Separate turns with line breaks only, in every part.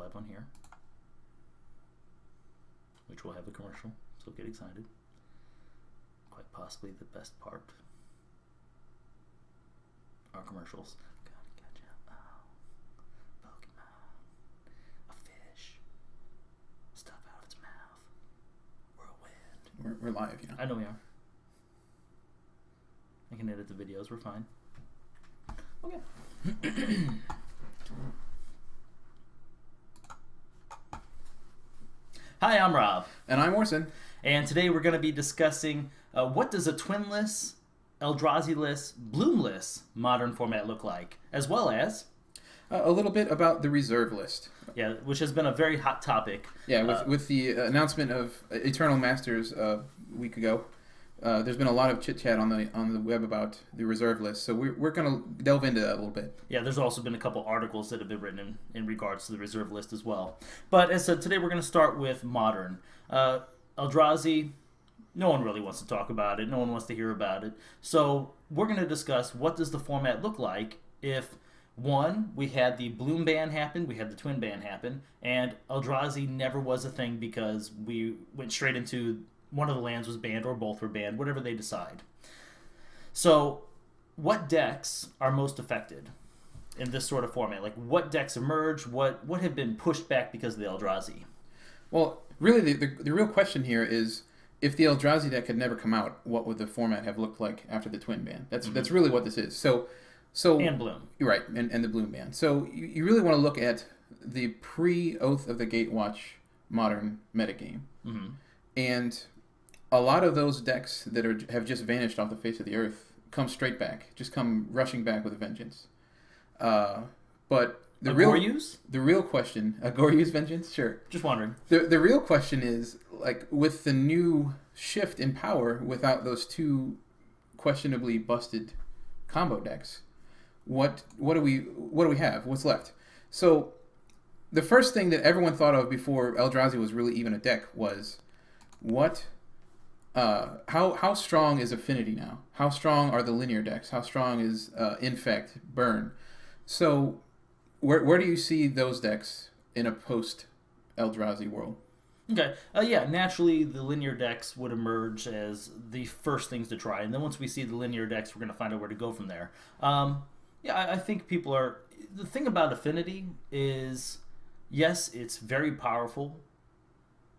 add one here, which will have a commercial, so get excited. Quite possibly the best part. Our commercials. Gotcha. Oh, Pokemon. A fish. Stuff out of its mouth. Whirlwind.
We're live, you know.
I know we are. I can edit the videos. We're fine. Okay. Hi, I'm Rob.
And I'm Orson.
And today we're going to be discussing what does a twinless, Eldrazi-less, bloomless modern format look like, as well as
a little bit about the reserve list.
Yeah, which has been a very hot topic.
Yeah, with the announcement of Eternal Masters a week ago, there's been a lot of chit-chat on the web about the reserve list, so we're going to delve into that a little bit.
Yeah, there's also been a couple articles that have been written in regards to the reserve list as well. But as said, today we're going to start with modern. Eldrazi, no one really wants to talk about it. No one wants to hear about it. So we're going to discuss what does the format look like if, one, we had the Bloom ban happen, we had the Twin ban happen, and Eldrazi never was a thing because we went straight into one of the lands was banned or both were banned, whatever they decide. So what decks are most affected in this sort of format? Like what decks emerge? What have been pushed back because of the Eldrazi?
Well, really the real question here is if the Eldrazi deck had never come out, what would the format have looked like after the Twin ban? That's really what this is. So
and Bloom.
Right, and the Bloom ban. So you really want to look at the pre-Oath of the Gatewatch modern metagame. Mm-hmm. And a lot of those decks that have just vanished off the face of the earth come straight back, just come rushing back with a vengeance. But the real question, a Goryu's vengeance, sure.
Just wondering.
The real question is, like, with the new shift in power, without those two questionably busted combo decks, what do we have? What's left? So the first thing that everyone thought of before Eldrazi was really even a deck was how strong is Affinity now? How strong are the linear decks? How strong is Infect, Burn? So where do you see those decks in a post-Eldrazi world?
Okay. Yeah, naturally the linear decks would emerge as the first things to try. And then once we see the linear decks, we're going to find out where to go from there. Yeah, I think people are... The thing about Affinity is, yes, it's very powerful,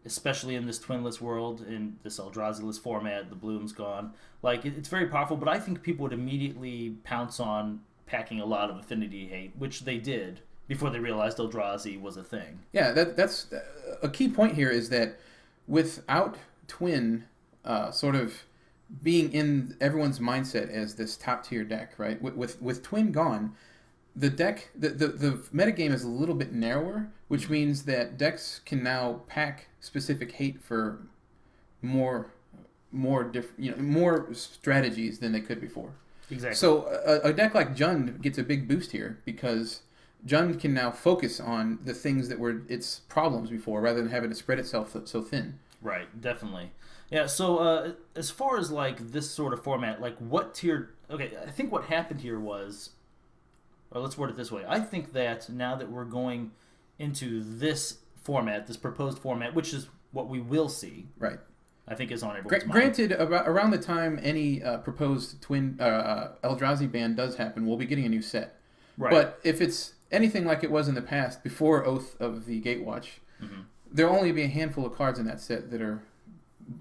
especially in this twinless world, in this Eldrazi-less format, the Bloom's gone. Like, it's very powerful, but I think people would immediately pounce on packing a lot of Affinity hate, which they did before they realized Eldrazi was a thing.
Yeah, that's a key point here is that without Twin sort of being in everyone's mindset as this top-tier deck, right? With Twin gone, the deck, the metagame is a little bit narrower, which means that decks can now pack specific hate for more strategies than they could before.
Exactly.
So a deck like Jund gets a big boost here because Jund can now focus on the things that were its problems before, rather than having to spread itself so thin.
Right, definitely. Yeah, so as far as like this sort of format, like what tier... Okay, I think what happened here was... Or let's word it this way. I think that now that we're going into this format, this proposed format, which is what we will see...
Right.
I think is on everyone's mind.
Granted, around the time any proposed Twin Eldrazi ban does happen, we'll be getting a new set.
Right.
But if it's anything like it was in the past, before Oath of the Gatewatch, there'll only be a handful of cards in that set that are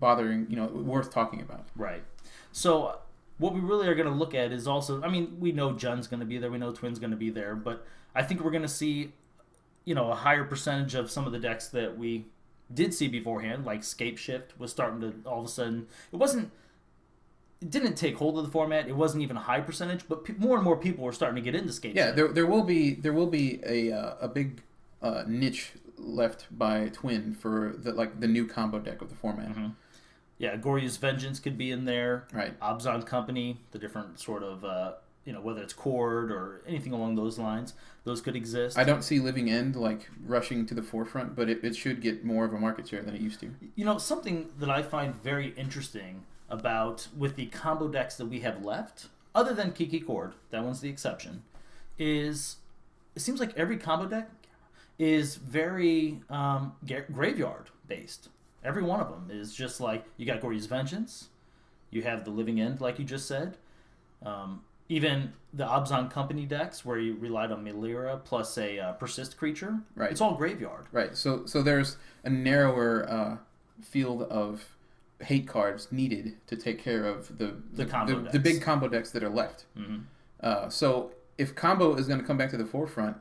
worth talking about.
Right. So what we really are going to look at is also, I mean, we know Jund's going to be there, we know Twin's going to be there, but I think we're going to see, a higher percentage of some of the decks that we did see beforehand, like Scape Shift was starting to all of a sudden, it didn't take hold of the format. It wasn't even a high percentage, but more and more people were starting to get into Scape Shift.
Yeah, there will be a big niche left by Twin for the new combo deck of the format.
Mm-hmm. Yeah, Goryu's Vengeance could be in there.
Right.
Abzan Company, the different sort of whether it's Cord or anything along those lines, those could exist.
I don't see Living End rushing to the forefront, but it should get more of a market share than it used to.
Something that I find very interesting about with the combo decks that we have left, other than Kiki Cord, that one's the exception, is it seems like every combo deck is very graveyard based. Every one of them is just like you got Gordy's Vengeance, you have the Living End, like you just said. Even the Abzan Company decks, where you relied on Melira plus a Persist creature,
Right.
it's all graveyard.
Right. So there's a narrower field of hate cards needed to take care of the
combo decks.
The big combo decks that are left. So if combo is going to come back to the forefront,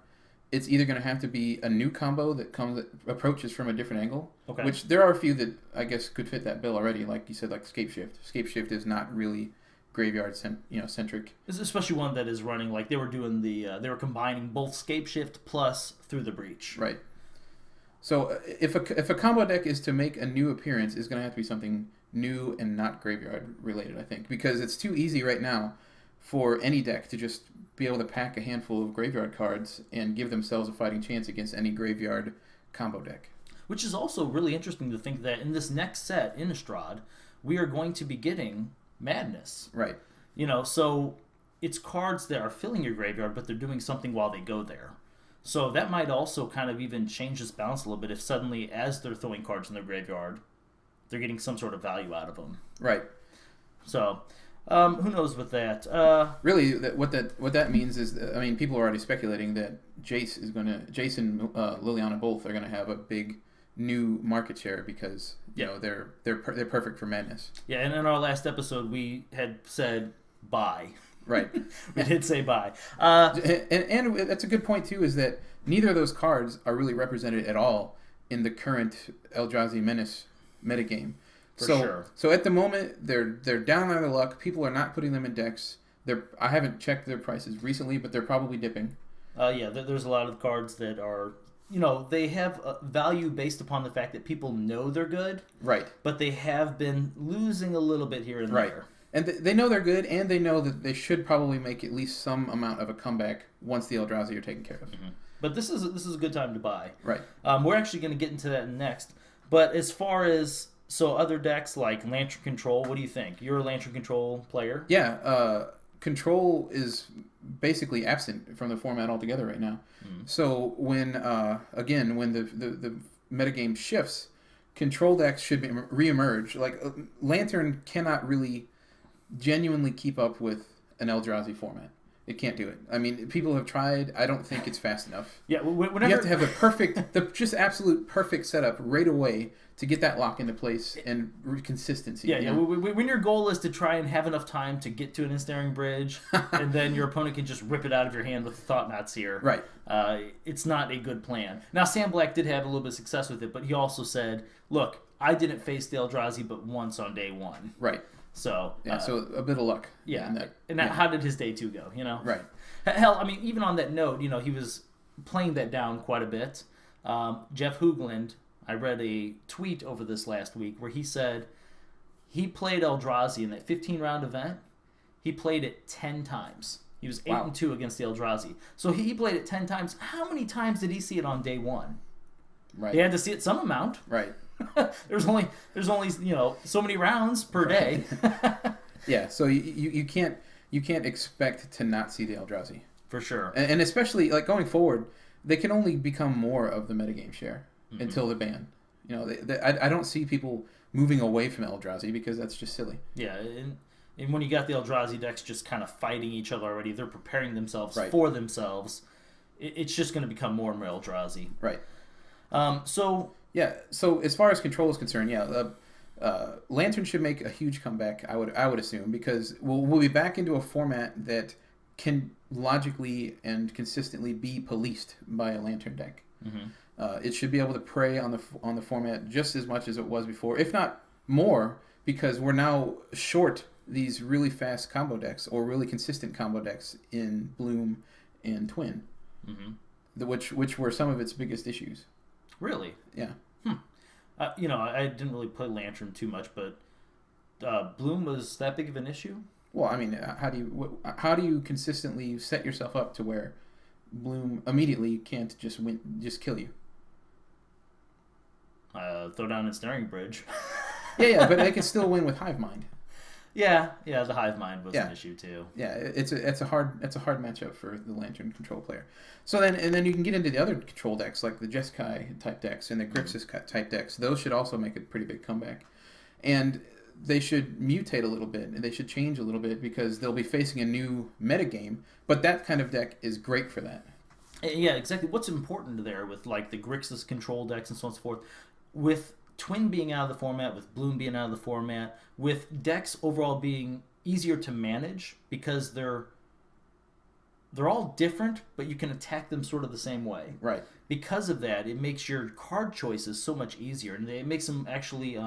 it's either going to have to be a new combo that approaches from a different angle,
Okay.
which there are a few that I guess could fit that bill already. Like you said, like Scapeshift. Scapeshift is not really graveyard centric.
This is especially one that is running like they were doing they were combining both Scapeshift plus Through the Breach.
Right. So if a combo deck is to make a new appearance, it's going to have to be something new and not graveyard related, I think, because it's too easy right now for any deck to just be able to pack a handful of graveyard cards and give themselves a fighting chance against any graveyard combo deck.
Which is also really interesting to think that in this next set, Innistrad, we are going to be getting Madness.
Right.
So it's cards that are filling your graveyard, but they're doing something while they go there. So that might also kind of even change this balance a little bit if suddenly, as they're throwing cards in their graveyard, they're getting some sort of value out of them.
Right.
So, who knows with that?
Really, what that means is, people are already speculating that Jace and Liliana both are going to have a big new market share because they're perfect for Madness.
Yeah, and in our last episode, we had said bye.
Right.
We did say bye.
And that's a good point, too, is that neither of those cards are really represented at all in the current Eldrazi Menace metagame.
For sure.
So at the moment, they're down on their luck. People are not putting them in decks. I haven't checked their prices recently, but they're probably dipping.
There's a lot of cards that are, they have value based upon the fact that people know they're good.
Right.
But they have been losing a little bit here and there.
And they know they're good, and they know that they should probably make at least some amount of a comeback once the Eldrazi are taken care of.
Mm-hmm. But this is a good time to buy.
Right.
We're actually going to get into that next. But as far as other decks like Lantern Control, what do you think? You're a Lantern Control player.
Yeah. Control is basically absent from the format altogether right now. So when the metagame shifts, Control decks should reemerge. Like Lantern cannot really genuinely keep up with an Eldrazi format. It can't do it. People have tried. I don't think it's fast enough.
Yeah, whenever...
You have to have the just absolute perfect setup right away to get that lock into place and consistency.
Yeah. When your goal is to try and have enough time to get to an ensnaring bridge, and then your opponent can just rip it out of your hand with the Thought Knots here.
Right.
It's not a good plan. Now, Sam Black did have a little bit of success with it, but he also said, "Look, I didn't face the Eldrazi but once on day one."
Right.
So
so a bit of luck.
Yeah. How did his day two go?
Right.
Hell, even on that note, he was playing that down quite a bit. Jeff Hoogland, I read a tweet over this last week where he said he played Eldrazi in that 15-round event. He played it 10 times. He was 8-2 against the Eldrazi. So he played it 10 times. How many times did he see it on day one?
Right.
He had to see it some amount.
Right.
there's only so many rounds per day.
Yeah, so you can't expect to not see the Eldrazi.
For sure.
And especially like going forward, they can only become more of the metagame share until the ban. I don't see people moving away from Eldrazi because that's just silly.
Yeah, and when you got the Eldrazi decks just kind of fighting each other already, they're preparing themselves for themselves. It's just going to become more and more Eldrazi.
Right.
Yeah,
so as far as Control is concerned, Lantern should make a huge comeback, I would assume, because we'll be back into a format that can logically and consistently be policed by a Lantern deck. It should be able to prey on the format just as much as it was before, if not more, because we're now short these really fast combo decks or really consistent combo decks in Bloom and Twin, which were some of its biggest issues.
Really?
Yeah.
I didn't really play Lantern too much, but Bloom was that big of an issue?
Well, how do you consistently set yourself up to where Bloom immediately can't just kill you?
Throw down ensnaring bridge.
Yeah, but they can still win with Hive Mind.
Yeah, the Hive Mind was
Yeah.
an issue too.
Yeah, it's a hard matchup for the Lantern control player. So then you can get into the other control decks like the Jeskai type decks and the Grixis type decks. Those should also make a pretty big comeback, and they should mutate a little bit and they should change a little bit because they'll be facing a new metagame. But that kind of deck is great for that.
Yeah, exactly. What's important there with like the Grixis control decks and so on and so forth, with Twin being out of the format, with Bloom being out of the format, with decks overall being easier to manage because they're all different, but you can attack them sort of the same way.
Right.
Because of that, it makes your card choices so much easier, and it makes them actually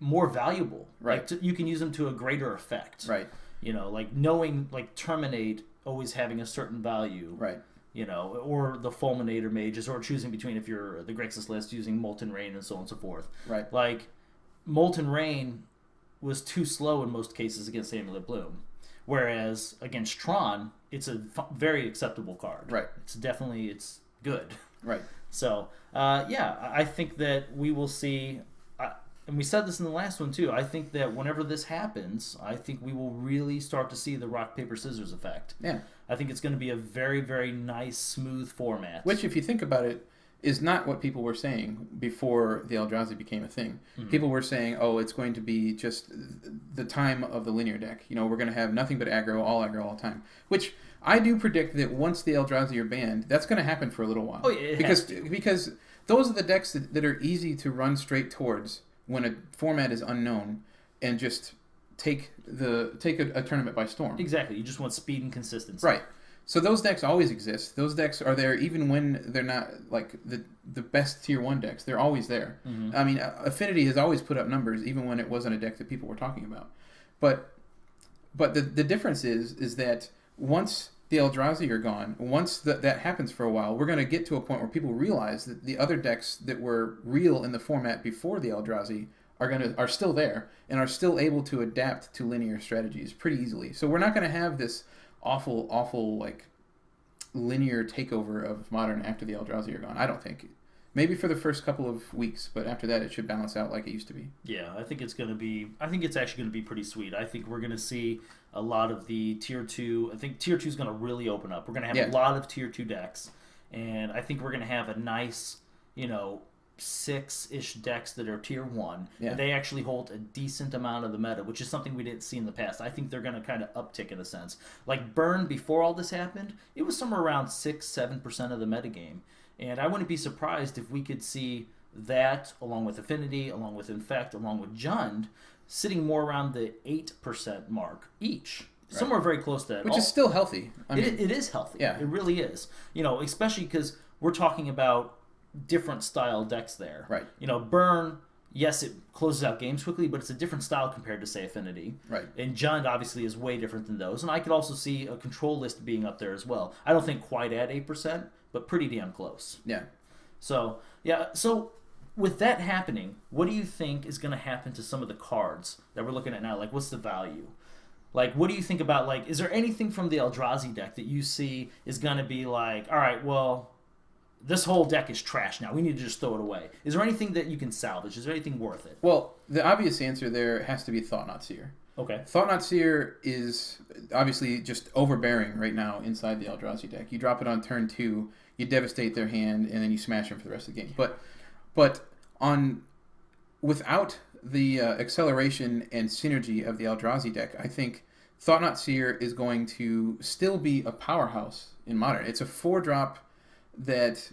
more valuable.
Right.
Like you can use them to a greater effect.
Right.
Like knowing like Terminate always having a certain value.
Right.
Or the Fulminator mages, or choosing between, if you're the Grixis list, using Molten Rain and so on and so forth.
Right.
Like, Molten Rain was too slow in most cases against Amulet Bloom. Whereas, against Tron, it's a very acceptable card.
Right.
It's good.
Right.
So, I think that we will see, and we said this in the last one too, I think that whenever this happens, I think we will really start to see the rock, paper, scissors effect.
Yeah.
I think it's going to be a very, very nice, smooth format.
Which, if you think about it, is not what people were saying before the Eldrazi became a thing. Mm-hmm. People were saying, oh, it's going to be just the time of the linear deck. We're going to have nothing but aggro all the time. Which I do predict that once the Eldrazi are banned, that's going to happen for a little while.
Oh, yeah,
because those are the decks that are easy to run straight towards when a format is unknown and just take a tournament by storm.
Exactly. You just want speed and consistency.
Right. So those decks always exist. Those decks are there even when they're not like the best tier 1 decks. They're always there. Mm-hmm. I mean, Affinity has always put up numbers even when it wasn't a deck that people were talking about. But the difference is that once the Eldrazi are gone, once that happens for a while, we're going to get to a point where people realize that the other decks that were real in the format before the Eldrazi are still there and are still able to adapt to linear strategies pretty easily. So we're not going to have this awful like linear takeover of Modern after the Eldrazi are gone. I don't think. Maybe for the first couple of weeks, but after that it should balance out like it used to be.
Yeah, I think it's actually going to be pretty sweet. I think we're going to see a lot of the tier 2. I think tier 2 is going to really open up. We're going to have a lot of tier 2 decks, and I think we're going to have a nice, 6-ish decks that are tier 1.
Yeah.
They actually hold a decent amount of the meta, which is something we didn't see in the past. I think they're going to kind of uptick in a sense. Like Burn, before all this happened, it was somewhere around 6-7% of the metagame. And I wouldn't be surprised if we could see that, along with Affinity, along with Infect, along with Jund, sitting more around the 8% mark each. Right. Somewhere very close to that.
Which is still healthy.
It is healthy.
Yeah.
It really is. Especially because we're talking about different style decks there.
Right.
Burn, yes, it closes out games quickly, but it's a different style compared to, say, Affinity.
Right.
And Jund obviously is way different than those. And I could also see a control list being up there as well. I don't think quite at 8%, but pretty damn close.
Yeah.
So with that happening, what do you think is going to happen to some of the cards that we're looking at now? Like, what's the value? Like, what do you think about, like, is there anything from the Eldrazi deck that you see is going to be like, all right, well, this whole deck is trash now. We need to just throw it away. Is there anything that you can salvage? Is there anything worth it?
Well, the obvious answer there has to be Thought-Knot Seer.
Okay.
Thought-Knot Seer is obviously just overbearing right now inside the Eldrazi deck. You drop it on turn 2, you devastate their hand, and then you smash them for the rest of the game. But without the acceleration and synergy of the Eldrazi deck, I think Thought-Knot Seer is going to still be a powerhouse in Modern. It's a 4-drop that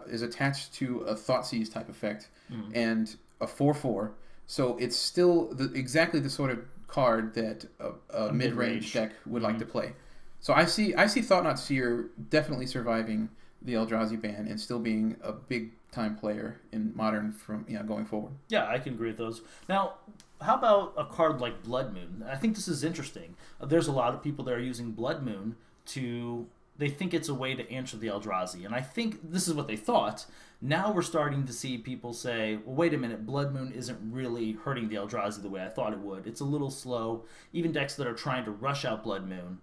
is attached to a Thoughtseize type effect and a 4/4. So it's still exactly the sort of card that a mid-range deck would like to play. So I see Thought-Knot Seer definitely surviving the Eldrazi ban and still being a big time player in Modern from going forward.
Yeah, I can agree with those. Now, how about a card like Blood Moon? I think this is interesting. There's a lot of people that are using Blood Moon they think it's a way to answer the Eldrazi, and I think this is what they thought. Now we're starting to see people say, well, wait a minute, Blood Moon isn't really hurting the Eldrazi the way I thought it would. It's a little slow. Even decks that are trying to rush out Blood Moon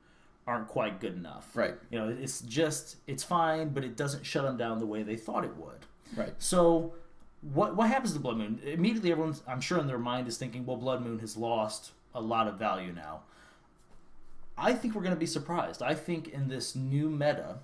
aren't quite good enough.
Right.
It's fine, but it doesn't shut them down the way they thought it would.
Right.
So what happens to Blood Moon? Immediately everyone's, I'm sure in their mind, is thinking, well, Blood Moon has lost a lot of value now. I think we're going to be surprised. I think in this new meta,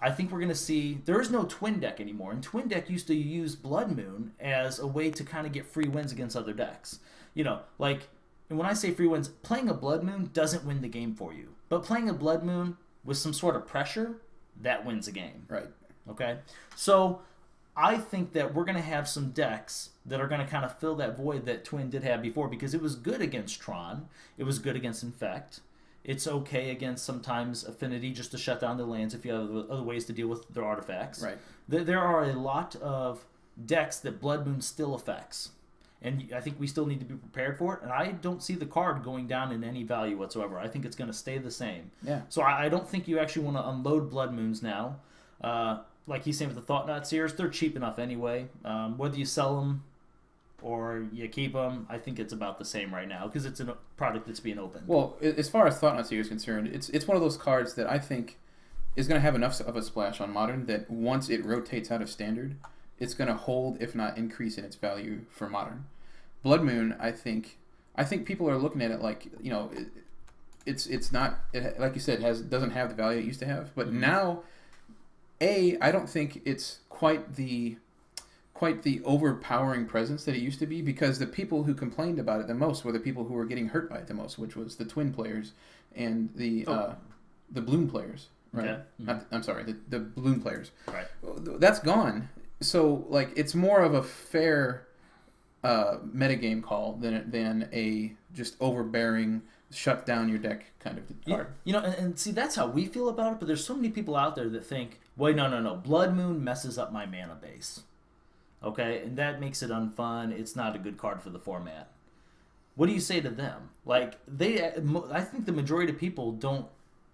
I think we're going to see there is no twin deck anymore. And twin deck used to use Blood Moon as a way to kind of get free wins against other decks. You know, like, and when I say free wins, playing a Blood Moon doesn't win the game for you. But playing a Blood Moon with some sort of pressure, that wins a game.
Right.
Okay? So I think that we're going to have some decks that are going to kind of fill that void that Twin did have before, because it was good against Tron. It was good against Infect. It's okay against sometimes Affinity just to shut down the lands if you have other ways to deal with their artifacts.
Right.
There are a lot of decks that Blood Moon still affects. And I think we still need to be prepared for it. And I don't see the card going down in any value whatsoever. I think it's going to stay the same.
Yeah.
So I don't think you actually want to unload Blood Moons now. Like he's saying with the Thought Knot Seers, they're cheap enough anyway. Whether you sell them or you keep them, I think it's about the same right now because it's a product that's being opened.
Well, as far as Thought Knot Seer is concerned, it's one of those cards that I think is going to have enough of a splash on Modern that once it rotates out of Standard, it's going to hold, if not increase, in its value for Modern. Blood Moon, I think people are looking at it like, you know, it's not, like you said, doesn't have the value it used to have. But now, I don't think it's quite the overpowering presence that it used to be, because the people who complained about it the most were the people who were getting hurt by it the most, which was the Twin players and the Bloom players. Right.
Okay. Mm-hmm.
I'm sorry, the Bloom players.
Right.
That's gone. So like it's more of a fair metagame call than a just overbearing shut down your deck kind of card.
You know, and see, that's how we feel about it, but there's so many people out there that think, wait, no, Blood Moon messes up my mana base. Okay? And that makes it unfun. It's not a good card for the format. What do you say to them? Like, I think the majority of people don't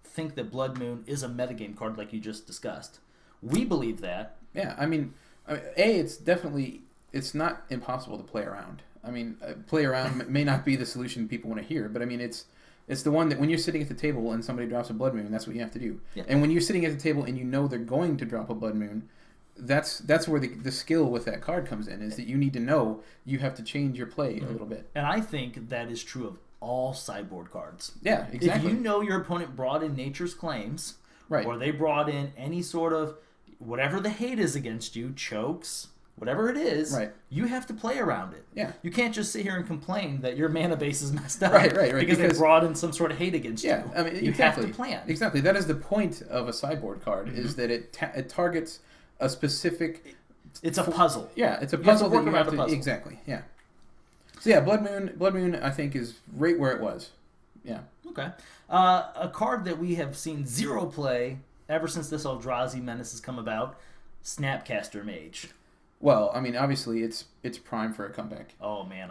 think that Blood Moon is a metagame card like you just discussed. We believe that.
Yeah, I mean, it's not impossible to play around. I mean, play around may not be the solution people want to hear, but I mean, it's the one that when you're sitting at the table and somebody drops a Blood Moon, that's what you have to do. Yeah. And when you're sitting at the table and you know they're going to drop a Blood Moon, that's where the skill with that card comes in, is that you need to know you have to change your play a little bit.
And I think that is true of all sideboard cards.
Yeah, exactly.
If you know your opponent brought in Nature's Claims,
right,
or they brought in any sort of whatever the hate is against you, chokes, whatever it is,
right,
you have to play around it.
Yeah.
You can't just sit here and complain that your mana base is messed up.
Right.
Because they brought in some sort of hate against you.
I mean,
you have to plan.
Exactly. That is the point of a sideboard card, is that it targets a specific...
It's a puzzle.
Yeah, it's a puzzle that you have to...
Puzzle.
Exactly, yeah. So yeah, Blood Moon, I think, is right where it was. Yeah.
Okay. A card that we have seen zero play ever since this Eldrazi menace has come about, Snapcaster Mage.
Well, I mean, obviously, it's prime for a comeback.
Oh, man.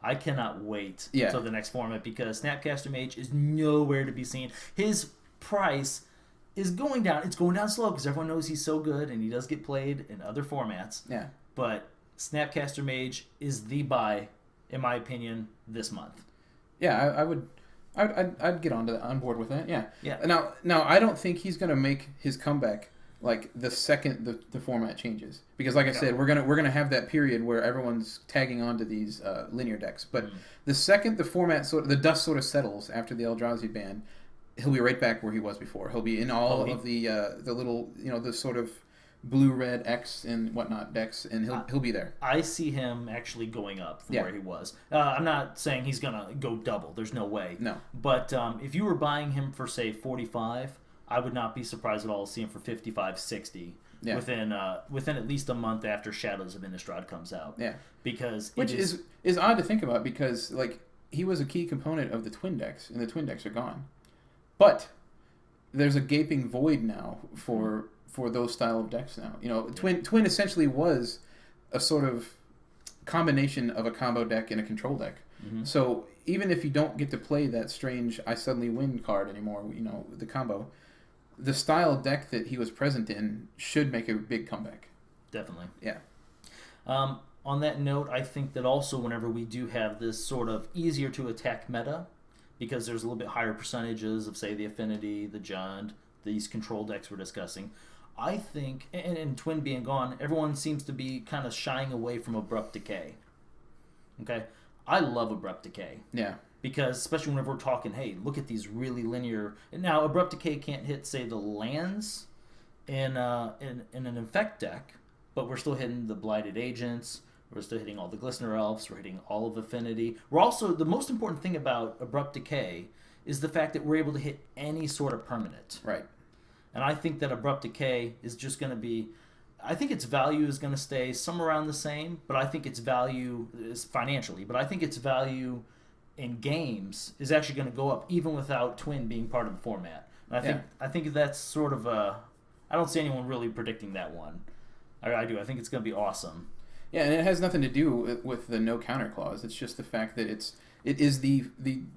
I cannot wait
Yeah.
until the next format, because Snapcaster Mage is nowhere to be seen. His price is going down. It's going down slow because everyone knows he's so good and he does get played in other formats.
Yeah.
But Snapcaster Mage is the buy, in my opinion, this month.
Yeah, I'd get on board with that. Yeah.
Yeah.
Now I don't think he's gonna make his comeback like the second the format changes, because like I said, we're gonna have that period where everyone's tagging onto these linear decks. But the second the format the dust sort of settles after the Eldrazi ban, he'll be right back where he was before. He'll be in all of the little, you know, the sort of blue-red X and whatnot decks, and he'll be there.
I see him actually going up from where he was. I'm not saying he's gonna go double. There's no way.
No.
But if you were buying him for say 45, I would not be surprised at all to see him for 55, 60 within at least a month after Shadows of Innistrad comes out.
Yeah.
Because
which is odd to think about, because like he was a key component of the Twin decks, and the Twin decks are gone. But there's a gaping void now for those style of decks now. You know, Twin essentially was a sort of combination of a combo deck and a control deck. Mm-hmm. So even if you don't get to play that strange I suddenly win card anymore, you know, the combo, the style deck that he was present in should make a big comeback.
Definitely.
Yeah.
On that note, I think that also whenever we do have this sort of easier to attack meta, because there's a little bit higher percentages of, say, the Affinity, the Jund, these control decks we're discussing, I think, and Twin being gone, everyone seems to be kind of shying away from Abrupt Decay. Okay? I love Abrupt Decay.
Yeah.
because especially whenever we're talking, hey, look at these really linear. Now, Abrupt Decay can't hit, say, the lands in an effect deck, but we're still hitting the Blighted Agents. We're still hitting all the Glistener Elves. We're hitting all of Affinity. We're also, the most important thing about Abrupt Decay is the fact that we're able to hit any sort of permanent.
Right.
And I think that Abrupt Decay is just going to be, I think its value is going to stay somewhere around the same, but I think its value is financially, but I think its value in games is actually going to go up even without Twin being part of the format. And I think that's sort of a, I don't see anyone really predicting that one. I do. I think it's going to be awesome.
Yeah, and it has nothing to do with the no counter clause. It's just the fact that it is the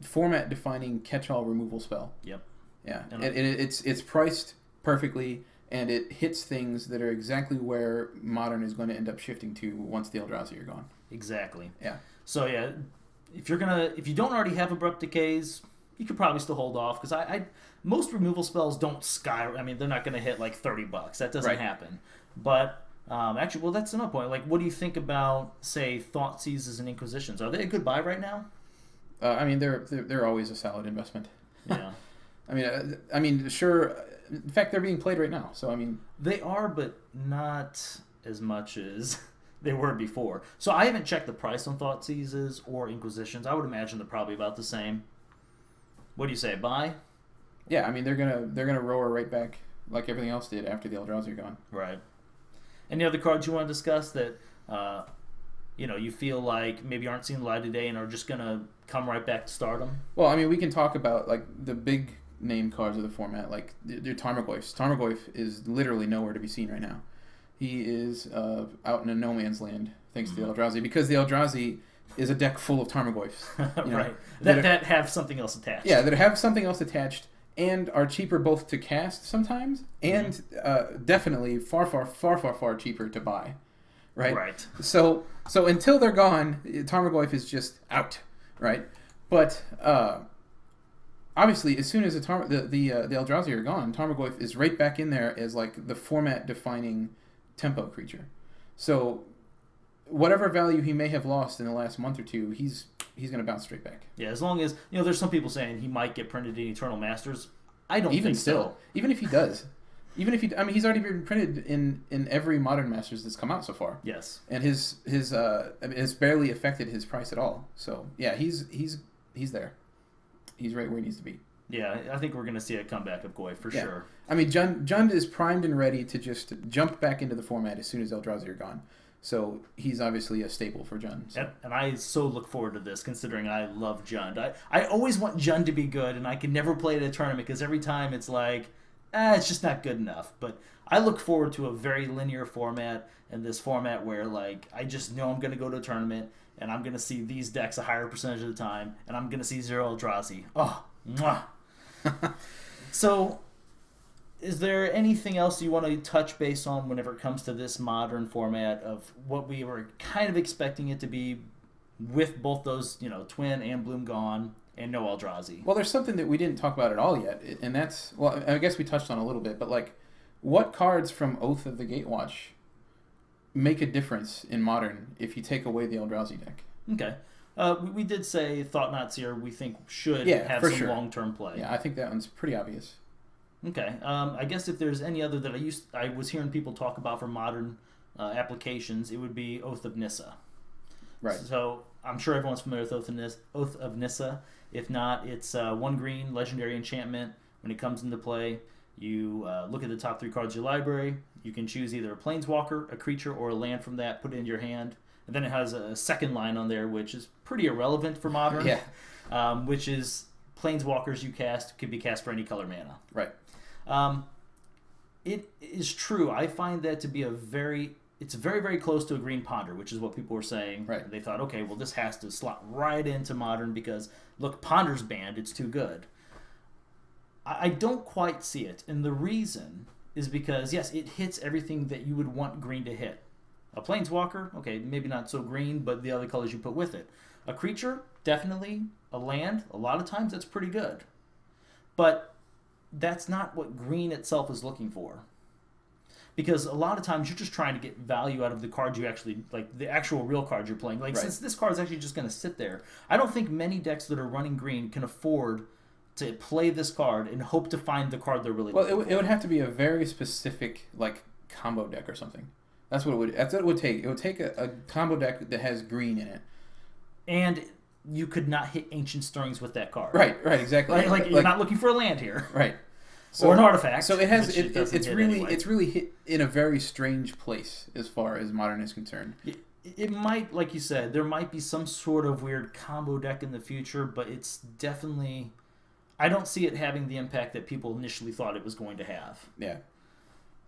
format defining catch-all removal spell.
Yep.
Yeah, and it's priced perfectly, and it hits things that are exactly where Modern is going to end up shifting to once the Eldrazi are gone.
Exactly.
Yeah.
So yeah, if you don't already have Abrupt Decays, you could probably still hold off, because I most removal spells don't I mean, they're not going to hit like $30. That doesn't happen. But actually, well, that's another point. Like, what do you think about, say, Thought Seizes and Inquisitions? Are they a good buy right now?
I mean, they're always a solid investment.
Yeah.
I mean, sure. In fact, they're being played right now. So I mean,
they are, but not as much as they were before. So I haven't checked the price on Thought Seizes or Inquisitions. I would imagine they're probably about the same. What do you say? Buy?
Yeah, I mean, they're gonna roar right back like everything else did after the Eldrazi are gone.
Right. Any other cards you want to discuss that you feel like maybe aren't seeing the light of day and are just gonna come right back to stardom? Well,
I mean, we can talk about like the big name cards of the format, like the Tarmogoyfs. Tarmogoyf is literally nowhere to be seen right now. He is out in a no man's land thanks to the Eldrazi, because the Eldrazi is a deck full of Tarmogoyfs.
Right. That have something else attached.
Yeah, that have something else attached and are cheaper both to cast sometimes and definitely far cheaper to buy. Right?
Right.
So until they're gone, Tarmogoyf is just out. Right? But obviously, as soon as the Eldrazi are gone, Tarmogoyf is right back in there as like the format-defining tempo creature. So whatever value he may have lost in the last month or two, he's going to bounce straight back.
Yeah, as long as there's some people saying he might get printed in Eternal Masters. I don't
even
think
still,
so.
Even if he does, I mean, he's already been printed in every Modern Masters that's come out so far.
Yes,
and his it's barely affected his price at all. So yeah, he's there. He's right where he needs to be.
Yeah, I think we're going to see a comeback of Goy for sure.
I mean, Jund is primed and ready to just jump back into the format as soon as Eldrazi are gone. So he's obviously a staple for Jund. So.
And I so look forward to this, considering I love Jund. I always want Jund to be good, and I can never play it at a tournament because every time it's like, it's just not good enough. But I look forward to a very linear format, and this format where like I just know I'm going to go to a tournament, and I'm going to see these decks a higher percentage of the time, and I'm going to see zero Eldrazi. Oh, mwah. So, is there anything else you want to touch base on whenever it comes to this Modern format of what we were kind of expecting it to be with both those, Twin and Bloom gone and no Eldrazi?
Well, there's something that we didn't talk about at all yet, and that's, well, I guess we touched on a little bit, but like, what cards from Oath of the Gatewatch make a difference in Modern if you take away the Eldrazi deck?
Okay. We did say Thought-Knot Seer we think should have some long-term play.
Yeah, I think that one's pretty obvious.
Okay. I guess if there's any other that I was hearing people talk about for Modern applications, it would be Oath of Nissa.
Right.
So I'm sure everyone's familiar with Oath of Nissa. If not, it's 1 green legendary enchantment. When it comes into play, you look at the top 3 cards of your library. You can choose either a Planeswalker, a creature, or a land from that, put it in your hand. And then it has a second line on there, which is pretty irrelevant for Modern.
Yeah.
Which is Planeswalkers you cast could be cast for any color mana.
Right.
It is true. I find that to be it's very, very close to a Green Ponder, which is what people were saying.
Right.
They thought, okay, well, this has to slot right into Modern because, look, Ponder's banned. It's too good. I don't quite see it. And the reason is because, yes, it hits everything that you would want green to hit. A Planeswalker, okay, maybe not so green, but the other colors you put with it. A creature, definitely. A land, a lot of times that's pretty good. But that's not what green itself is looking for. because a lot of times you're just trying to get value out of the cards you actually like, the actual real cards you're playing. Like since this card is actually just going to sit there, I don't think many decks that are running green can afford to play this card and hope to find the card they're really looking for.
It would have to be a very specific like combo deck or something. That's what it would. That's what it would take. It would take a combo deck that has green in it,
and you could not hit Ancient Stirrings with that card.
Right, exactly.
Like you're not looking for a land here,
right?
Or an artifact.
So it has.
It's really
it's really hit in a very strange place as far as Modern is concerned.
It might, like you said, there might be some sort of weird combo deck in the future, but it's definitely. I don't see it having the impact that people initially thought it was going to have.
Yeah.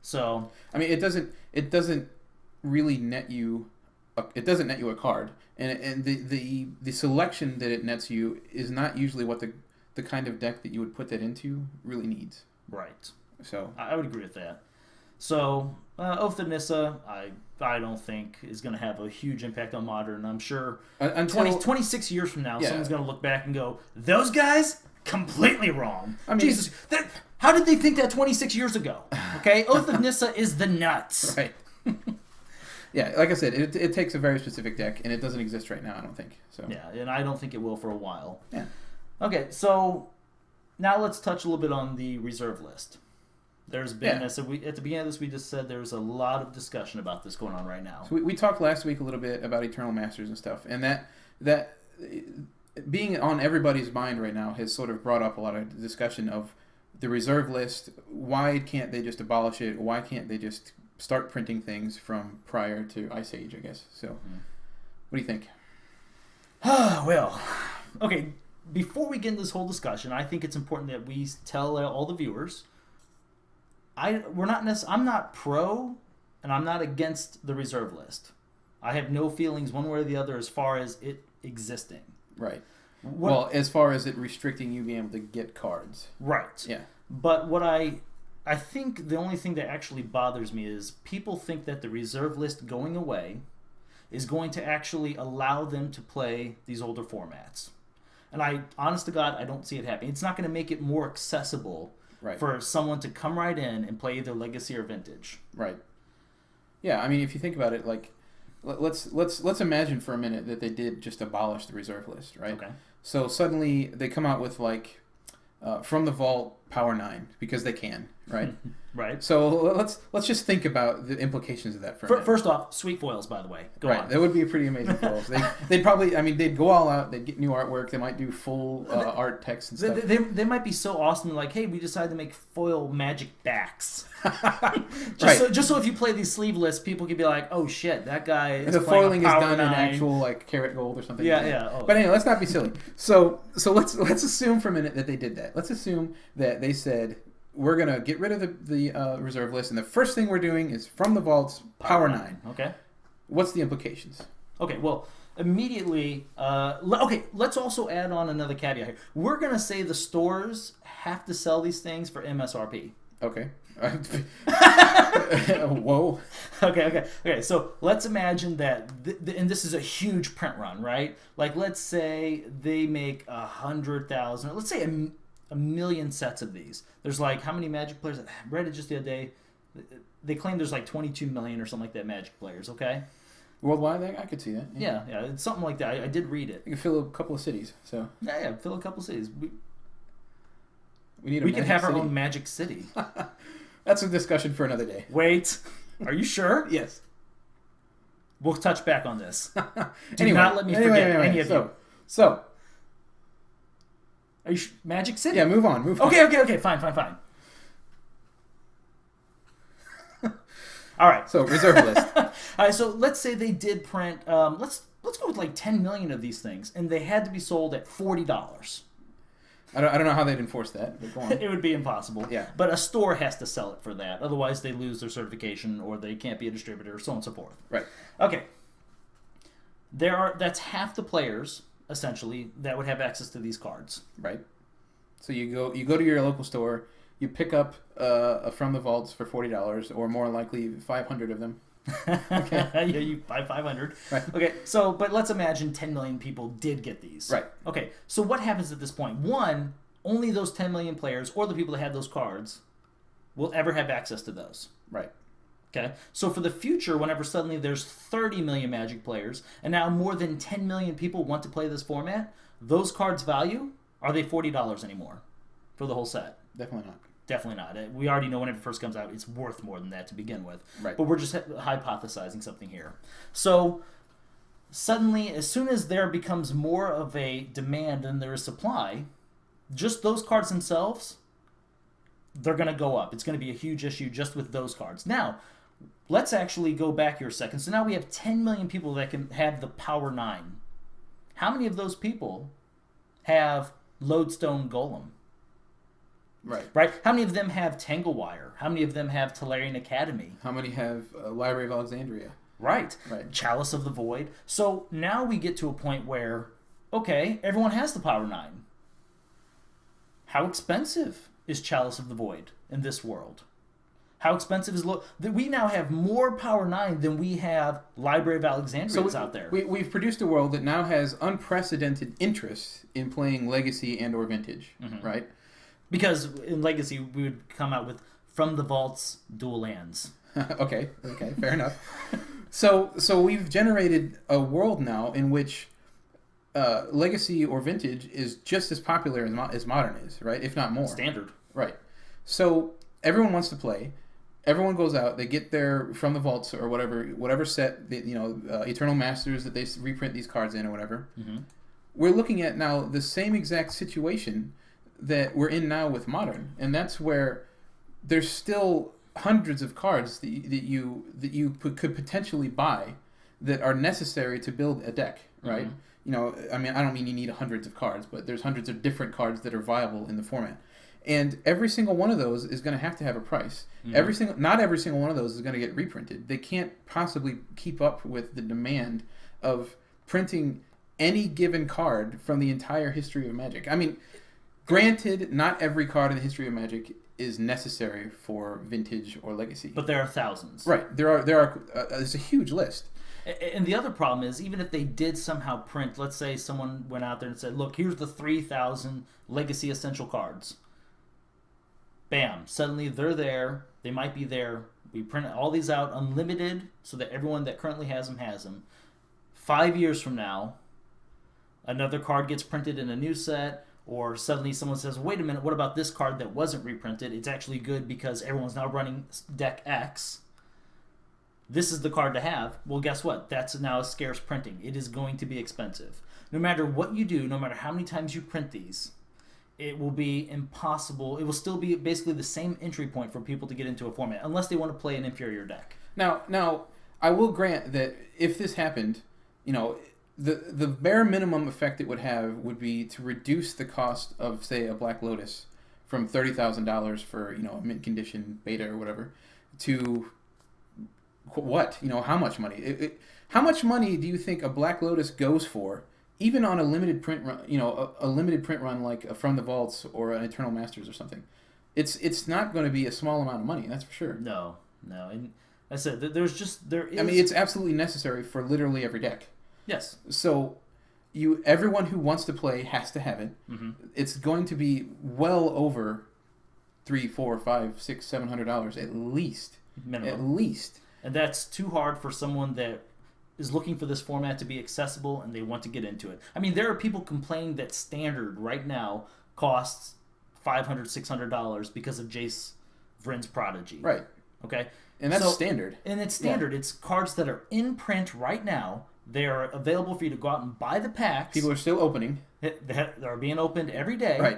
So
I mean, it doesn't really net you. It doesn't net you a card, and the selection that it nets you is not usually what the kind of deck that you would put that into really needs.
Right.
So
I would agree with that. So Oath of Nissa, I don't think is going to have a huge impact on Modern. I'm sure
until
26 years from now, someone's going to look back and go, "Those guys completely wrong." I mean, Jesus, how did they think that 26 years ago? Okay, Oath of Nissa is the nuts.
Right. Yeah, like I said, it takes a very specific deck, and it doesn't exist right now, I don't think. So
yeah, and I don't think it will for a while.
Yeah.
Okay, so now let's touch a little bit on the reserve list. There's been, at the beginning of this, we just said there's a lot of discussion about this going on right now.
So we talked last week a little bit about Eternal Masters and stuff, and that being on everybody's mind right now has sort of brought up a lot of discussion of the reserve list. Why can't they just abolish it? Why can't they just start printing things from prior to Ice Age, I guess? So, what do you think?
Well, okay, before we get into this whole discussion, I think it's important that we tell all the viewers, I'm not pro and I'm not against the reserve list. I have no feelings one way or the other as far as it existing.
Right. Well, as far as it restricting you being able to get cards.
Right.
Yeah.
But what I think the only thing that actually bothers me is people think that the reserve list going away is going to actually allow them to play these older formats. And honest to God, I don't see it happening. It's not going to make it more accessible for someone to come right in and play either Legacy or Vintage.
Right. Yeah, I mean, if you think about it, like, let's imagine for a minute that they did just abolish the reserve list, right?
Okay.
So suddenly they come out with like From the Vault Power 9 because they can, right?
Right.
So let's just think about the implications of that for a minute.
First off, sweet foils, by the way. Go on.
That would be a pretty amazing foils. They'd probably, I mean, they'd go all out. They'd get new artwork. They might do full art text and stuff.
They might be so awesome. Like, hey, we decided to make foil magic backs. Just so if you play these sleeveless, people can be like, oh shit, that guy is
the
playing
foiling
a
is
power
done
9.
in actual like karat gold or something.
Yeah. Oh.
But anyway, let's not be silly. So let's assume for a minute that they did that. Let's assume that they said, we're going to get rid of the reserve list, and the first thing we're doing is From the Vault's Power 9.
Okay.
What's the implications?
Okay, well, immediately, let's also add on another caveat here. We're going to say the stores have to sell these things for MSRP.
Okay. Whoa.
Okay, so let's imagine that, and this is a huge print run, right? Like, let's say they make 100,000, let's say a million sets of these. There's like, how many Magic players? I read it just the other day. They claim there's like 22 million or something like that Magic players, okay?
Worldwide, I could see that.
Yeah, it's something like that. I did read it.
You can fill a couple of cities, so.
Yeah, fill a couple cities.
We
can have our own Magic City.
That's a discussion for another day.
Wait, are you sure?
Yes.
We'll touch back on this. Do not let me forget any of you.
So.
Are you Magic City?
Yeah, move on.
Okay, fine. All right.
So, reserve list.
All right, so let's say they did print, let's go with like 10 million of these things, and they had to be sold at $40.
I don't know how they'd enforce that, but go on.
It would be impossible.
Yeah.
But a store has to sell it for that. Otherwise, they lose their certification, or they can't be a distributor, so on and so forth.
Right.
Okay. That's half the players, essentially, that would have access to these cards.
Right. So you go to your local store, you pick up a From the Vaults for $40, or more likely 500 of them.
Okay. Yeah, you buy 500.
Right.
Okay, so, but let's imagine 10 million people did get these.
Right.
Okay, so what happens at this point? One, only those 10 million players, or the people that had those cards, will ever have access to those.
Right.
Okay, so for the future, whenever suddenly there's 30 million Magic players, and now more than 10 million people want to play this format, those cards' value, are they $40 anymore for the whole set?
Definitely not.
Definitely not. We already know when it first comes out, it's worth more than that to begin with.
Right.
But we're just hypothesizing something here. So suddenly, as soon as there becomes more of a demand than there is supply, just those cards themselves, they're going to go up. It's going to be a huge issue just with those cards. Now, let's actually go back here a second. So now we have 10 million people that can have the Power 9. How many of those people have Lodestone Golem? Right? How many of them have Tanglewire? How many of them have Tolarian Academy?
How many have Library of Alexandria?
Right. Chalice of the Void. So now we get to a point where, okay, everyone has the Power 9. How expensive is Chalice of the Void in this world? How expensive is we now have more Power 9 than we have Library of Alexandria out there.
We've produced a world that now has unprecedented interest in playing Legacy and or Vintage, right?
Because in Legacy, we would come out with From the Vaults Dual Lands.
Okay, fair enough. So we've generated a world now in which Legacy or Vintage is just as popular as Modern is, right? If not more.
Standard.
Right. So everyone wants to play. Everyone goes out. They get their From the Vaults or whatever set, Eternal Masters that they reprint these cards in or whatever. Mm-hmm. We're looking at now the same exact situation that we're in now with Modern, and that's where there's still hundreds of cards that you could potentially buy that are necessary to build a deck, right? Mm-hmm. I mean, I don't mean you need hundreds of cards, but there's hundreds of different cards that are viable in the format. And every single one of those is going to have a price. Mm-hmm. Not every single one of those is going to get reprinted. They can't possibly keep up with the demand of printing any given card from the entire history of Magic. I mean, granted, not every card in the history of Magic is necessary for Vintage or Legacy.
But there are thousands.
Right. There's a huge list.
And the other problem is, even if they did somehow print, let's say someone went out there and said, look, here's the 3,000 Legacy Essential cards. Bam. Suddenly they're there. They might be there. We print all these out unlimited so that everyone that currently has them has them. 5 years from now, another card gets printed in a new set, or suddenly someone says, wait a minute, what about this card that wasn't reprinted? It's actually good because everyone's now running deck X. This is the card to have. Well, guess what? That's now a scarce printing. It is going to be expensive. No matter what you do, no matter how many times you print these, it will be impossible. It will still be basically the same entry point for people to get into a format, unless they want to play an inferior deck.
Now, I will grant that if this happened, the bare minimum effect it would have would be to reduce the cost of, say, a Black Lotus from $30,000 for a mint condition beta or whatever to what? How much money? How much money do you think a Black Lotus goes for? Even on a limited print run, a limited print run like a From the Vaults or an Eternal Masters or something, it's not going to be a small amount of money. That's for sure.
No. And I said there is.
I mean, it's absolutely necessary for literally every deck.
Yes.
So, everyone who wants to play has to have it. Mm-hmm. It's going to be well over $300, $400, $500, $600, $700 at least.
Minimum.
At least.
And that's too hard for someone that is looking for this format to be accessible and they want to get into it. I mean, there are people complaining that Standard right now costs $500, $600 because of Jace Vryn's Prodigy.
Right.
Okay?
And that's standard.
And it's standard. Yeah. It's cards that are in print right now. They are available for you to go out and buy the packs.
People are still opening.
They're being opened every day.
Right.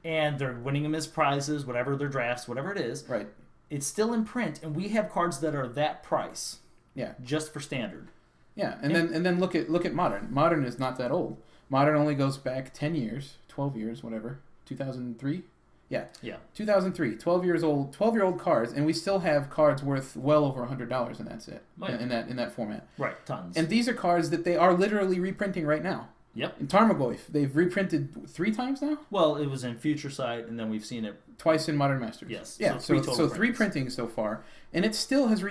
And they're winning them as prizes, whatever their drafts, whatever it is.
Right.
It's still in print, and we have cards that are that price.
Yeah.
Just for Standard.
Yeah, and then look at Modern. Modern is not that old. Modern only goes back 10 years, 12 years, whatever. 2003? Yeah. 2003. 12-year-old cards, and we still have cards worth well over $100 in that set. Oh, yeah. in that format.
Right, tons.
And these are cards that they are literally reprinting right now.
Yep.
In Tarmogoyf, they've reprinted 3 times now?
Well, it was in Future Sight, and then we've seen it
twice in Modern Masters.
Yes.
Yeah, so 3 printings so far, and it still has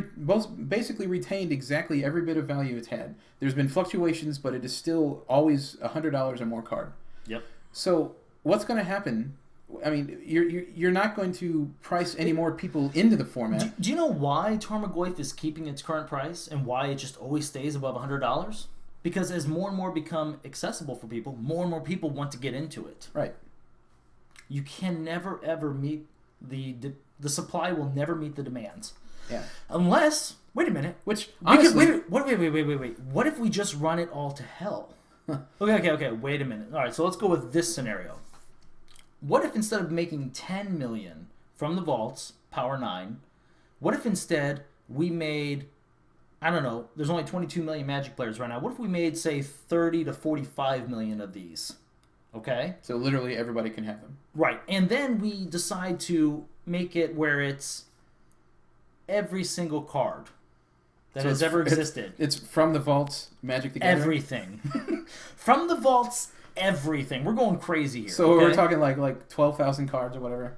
basically retained exactly every bit of value it's had. There's been fluctuations, but it is still always $100 or more card.
Yep.
So what's going to happen I mean, you're not going to price any more people into the format.
Do you know why Tarmogoyf is keeping its current price and why it just always stays above $100? Because as more and more become accessible for people, more and more people want to get into it.
Right.
You can never ever meet the supply will never meet the demands.
Yeah.
Unless, wait a minute.
Which honestly,
Wait. What if we just run it all to hell? Okay. Wait a minute. All right, so let's go with this scenario. What if instead of making 10 million from the vaults, Power 9, what if instead we made, I don't know, there's only 22 million Magic players right now. What if we made, say, 30 to 45 million of these? Okay?
So literally everybody can have them.
Right. And then we decide to make it where it's every single card that has ever existed.
It's from the vaults, Magic the Gathering.
Everything. From the vaults, everything. We're going crazy here.
So
okay?
we're talking like 12,000 cards or whatever.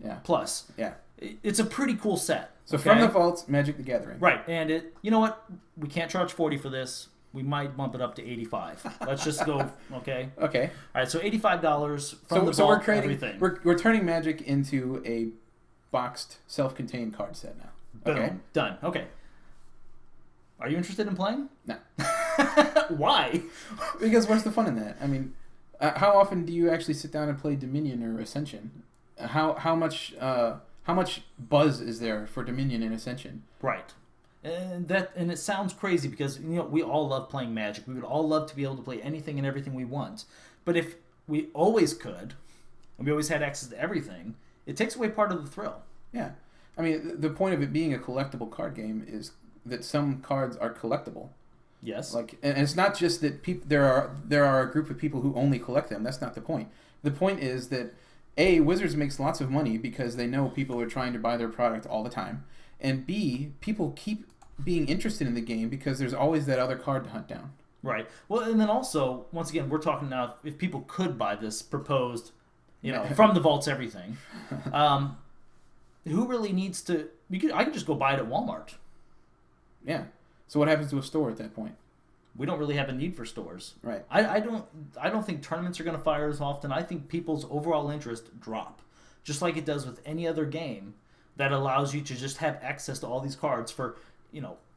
Yeah.
Plus.
Yeah.
It's a pretty cool set.
So from the vaults, Magic the Gathering.
Right. And you know what? We can't charge 40 for this. We might bump it up to 85. Let's just go, okay?
Okay.
All right, so $85 from the vault,
we're creating,
everything.
We're turning Magic into a boxed, self-contained card set now.
Boom.
Okay.
Done. Okay. Are you interested in playing?
No.
Why?
Because what's the fun in that? I mean, how often do you actually sit down and play Dominion or Ascension? How much buzz is there for Dominion and Ascension?
Right. And it sounds crazy because we all love playing Magic. We would all love to be able to play anything and everything we want. But if we always could, and we always had access to everything, it takes away part of the thrill.
Yeah. I mean, the point of it being a collectible card game is that some cards are collectible.
Yes.
And it's not just that there are a group of people who only collect them. That's not the point. The point is that A, Wizards makes lots of money because they know people are trying to buy their product all the time. And B, people keep being interested in the game because there's always that other card to hunt down.
Right. Well, and then also, once again, we're talking now if people could buy this proposed, from the vaults, everything. Who really needs to? I could just go buy it at Walmart.
Yeah. So what happens to a store at that point?
We don't really have a need for stores.
Right.
I don't think tournaments are going to fire as often. I think people's overall interest drop, just like it does with any other game that allows you to just have access to all these cards for,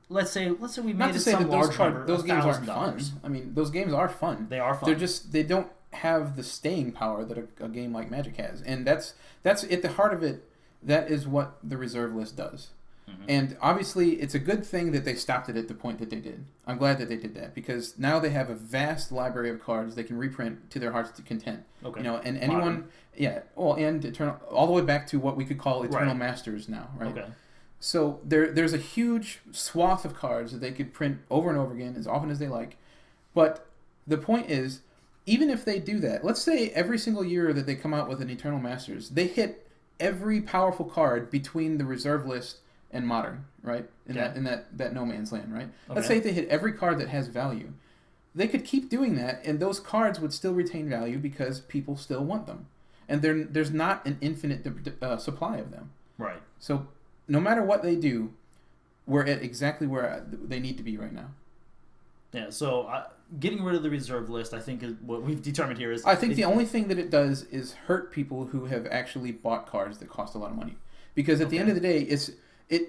let's say we made it some large number.
Those games aren't fun. I mean, those games are fun.
They are fun.
They don't have the staying power that a game like Magic has, and that's at the heart of it. That is what the reserve list does. Mm-hmm. And obviously, it's a good thing that they stopped it at the point that they did. I'm glad that they did that because now they have a vast library of cards they can reprint to their heart's content. Okay. And anyone, and Eternal, all the way back to what we could call Eternal
Right.
Masters now, right?
Okay.
So there's a huge swath of cards that they could print over and over again as often as they like. But the point is, even if they do that, let's say every single year that they come out with an Eternal Masters, they hit every powerful card between the reserve list and Modern, right? In that no man's land, right? Okay. Let's say they hit every card that has value. They could keep doing that, and those cards would still retain value because people still want them. And there's not an infinite supply of them.
Right.
So no matter what they do, we're at exactly where they need to be right now.
Yeah, so getting rid of the reserve list, I think, is what we've determined here is...
I think the only thing that it does is hurt people who have actually bought cards that cost a lot of money. Because at the end of the day,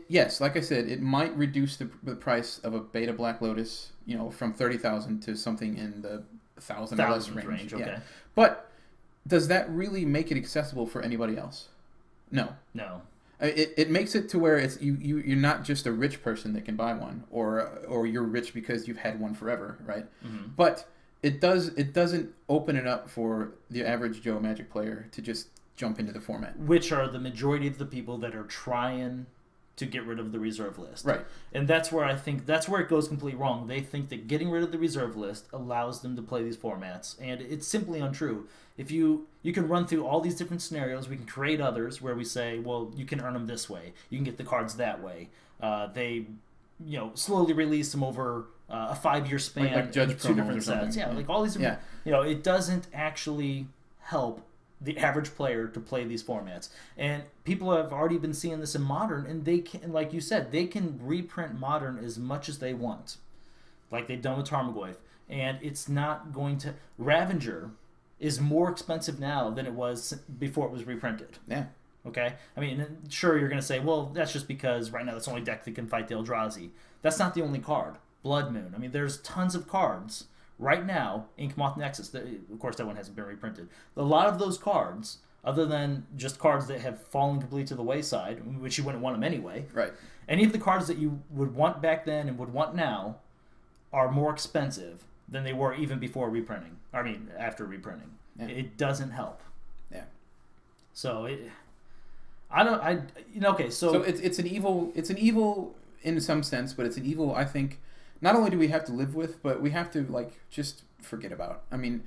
yes, like I said, it might reduce the price of a Beta Black Lotus, from 30,000 to something in the $1,000 range.
Okay.
Yeah. But does that really make it accessible for anybody else? No. It makes it to where it's you're not just a rich person that can buy one, or you're rich because you've had one forever, right? Mm-hmm. But it doesn't open it up for the average Joe Magic player to just jump into the format,
which are the majority of the people that are trying to get rid of the reserve list.
Right.
And that's where it goes completely wrong. They think that getting rid of the reserve list allows them to play these formats, and it's simply untrue. If you can run through all these different scenarios, we can create others where we say, well, you can earn them this way, you can get the cards that way. They slowly release them over a 5-year span,
like Judge
in 2 different
something.
sets. Yeah, like all these different, it doesn't actually help the average player to play these formats. And people have already been seeing this in Modern, and they can, like you said, they can reprint Modern as much as they want, like they've done with Tarmogoyf. And it's not going to... Ravager is more expensive now than it was before it was reprinted.
Yeah.
Okay? I mean, sure, you're going to say, well, that's just because right now that's the only deck that can fight the Eldrazi. That's not the only card. Blood Moon. I mean, there's tons of cards right now. Inkmoth Nexus. Of course, that one hasn't been reprinted. A lot of those cards, other than just cards that have fallen completely to the wayside, which you wouldn't want them anyway.
Right.
Any of the cards that you would want back then and would want now are more expensive than they were even before reprinting. I mean, after reprinting. Yeah. It doesn't help.
Yeah.
So okay, so
it's an evil in some sense, but it's an evil I think not only do we have to live with, but we have to just forget about. I mean,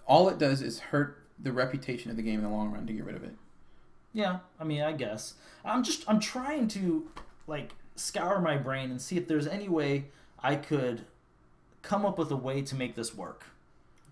all it does is hurt the reputation of the game in the long run to get rid of it.
Yeah, I mean, I guess I'm trying to scour my brain and see if there's any way I could come up with a way to make this work.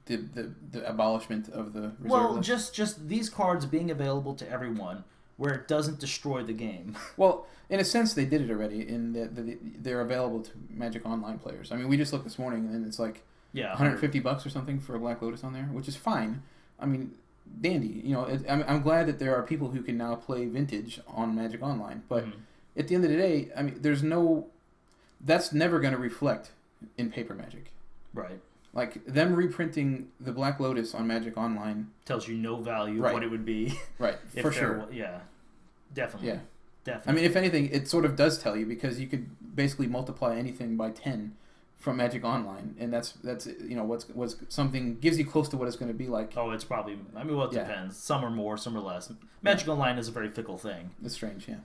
The abolishment of the reserve
well,
list?
just these cards being available to everyone, where it doesn't destroy the game.
Well, in a sense, they did it already. In that they're available to Magic Online players. I mean, we just looked this morning, and it's $150 or something for a Black Lotus on there, which is fine. I mean, dandy. I'm glad that there are people who can now play Vintage on Magic Online. But at the end of the day, I mean, that's never going to reflect in paper Magic.
Right.
Them reprinting the Black Lotus on Magic Online
tells you no value of what it would be.
Right, for sure.
Yeah, definitely.
Yeah.
Definitely.
I mean, if anything, it sort of does tell you, because you could basically multiply anything by 10 from Magic Online, and that's what's something gives you close to what it's going to be like.
Oh, it's probably. I mean, well, it depends. Some are more, some are less. Magic Online is a very fickle thing.
It's strange, yeah.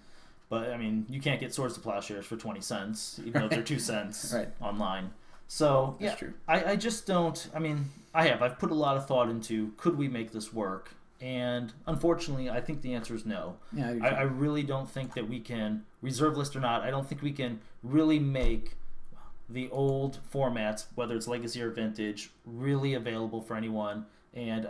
But I mean, you can't get Swords to Plowshares for 20 cents, even though they're 2 cents online. So
that's true.
I just don't. I mean, I've put a lot of thought into could we make this work, and unfortunately, I think the answer is no.
Yeah,
I really don't think that we can, reserve list or not. I don't think we can really make the old formats, whether it's Legacy or Vintage, really available for anyone. And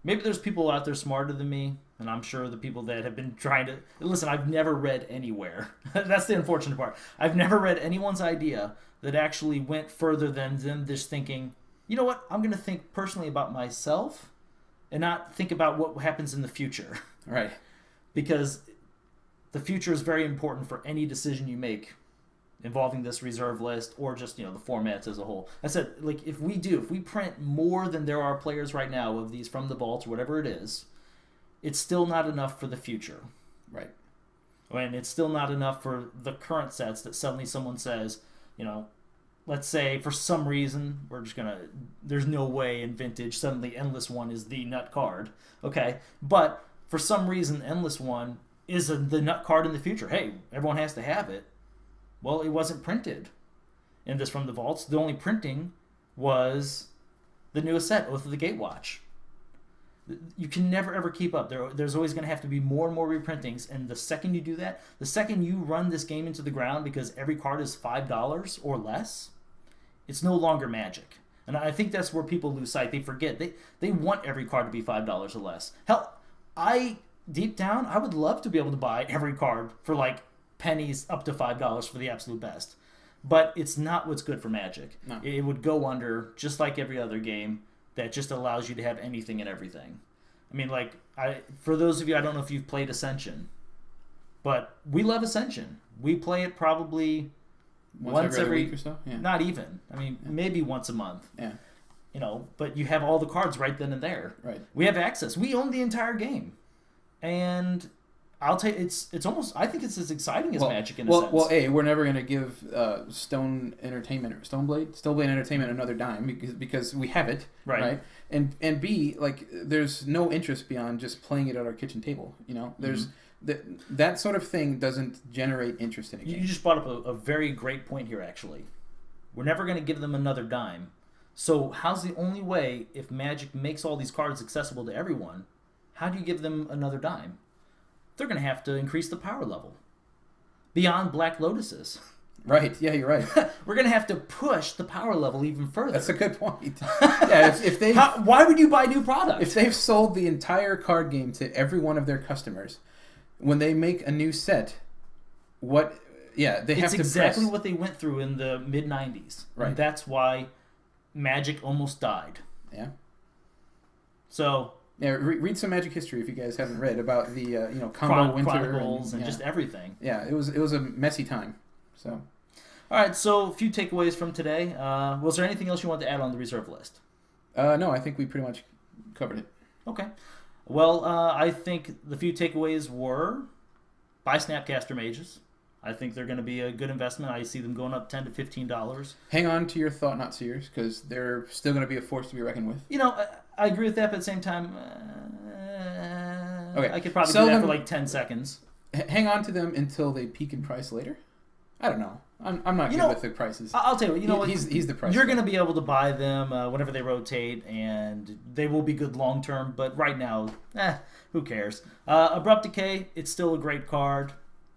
maybe there's people out there smarter than me, and I'm sure the people that have been trying to listen. I've never read anywhere. That's the unfortunate part. I've never read anyone's idea that actually went further than them just thinking, you know what, I'm going to think personally about myself and not think about what happens in the future.
Right.
Because the future is very important for any decision you make involving this reserve list or just, the formats as a whole. I said, if we print more than there are players right now of these from the vaults or whatever it is, it's still not enough for the future.
Right.
And it's still not enough for the current sets that suddenly someone says, let's say for some reason there's no way in Vintage suddenly Endless One is the nut card. Okay, but for some reason Endless One is the nut card in the future. Hey, everyone has to have it. Well, it wasn't printed in this from the vaults. The only printing was the newest set, Oath of the Gatewatch. You can never ever keep up. There's always going to have to be more and more reprintings, and the second you do that, the second you run this game into the ground because every card is $5 or less, it's no longer Magic. And I think that's where people lose sight. They forget. They want every card to be $5 or less. Hell, deep down, I would love to be able to buy every card for pennies up to $5 for the absolute best. But it's not what's good for Magic.
No.
It would go under just like every other game that just allows you to have anything and everything. I mean, for those of you, I don't know if you've played Ascension, but we love Ascension. We play it probably once every
week or so. Yeah.
Not even. I mean, maybe once a month.
Yeah.
But you have all the cards right then and there.
Right.
We have access. We own the entire game, and I'll tell you, it's almost. I think it's as exciting as Magic in a sense.
Well, A, we're never going to give Stoneblade Entertainment another dime because we have it, right? And B, there's no interest beyond just playing it at our kitchen table. There's that sort of thing doesn't generate interest in a game.
You just brought up a very great point here. Actually, we're never going to give them another dime. So how's the only way if Magic makes all these cards accessible to everyone? How do you give them another dime? They're going to have to increase the power level beyond Black Lotuses.
Right. Yeah, you're right.
We're going to have to push the power level even further.
That's a good point. Yeah, if they
why would you buy new product?
If they've sold the entire card game to every one of their customers, when they make a new set, they have to
It's exactly
press.
what they went through in the mid 90s.
Right.
And that's why Magic almost died.
Yeah.
So
Yeah, read some Magic history if you guys haven't read about the combo winter
chronicles and just everything.
Yeah, it was a messy time. So,
all right. So a few takeaways from today. Was there anything else you wanted to add on the reserve list?
No, I think we pretty much covered it.
Okay. Well, I think the few takeaways were buy Snapcaster Mages. I think they're going to be a good investment. I see them going up $10 to $15.
Hang on to your thought, not seers, because they're still going to be a force to be reckoned with.
You know, I agree with that, but at the same time,
okay.
I could probably
Sell
do that
them,
for like 10 seconds.
Hang on to them until they peak in price later. I don't know. I'm not good with the prices.
I'll tell you. You know what?
He's the price.
You're going to be able to buy them whenever they rotate, and they will be good long term. But right now, who cares? Abrupt Decay. It's still a great card.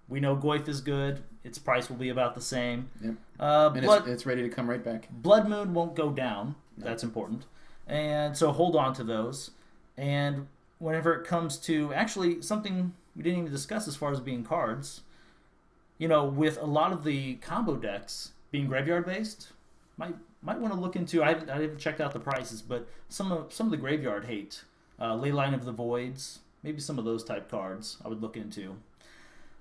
We know Goyf is good. Its price will be about the same.
Yep.
And
it's ready to come right back.
Blood Moon won't go down. No. That's important. And so hold on to those. And whenever it comes to actually something we didn't even discuss as far as being cards, you know, with a lot of the combo decks being graveyard based, might want to look into. I haven't checked out the prices, but some of the graveyard hate, Leyline of the Voids, maybe some of those type cards I would look into.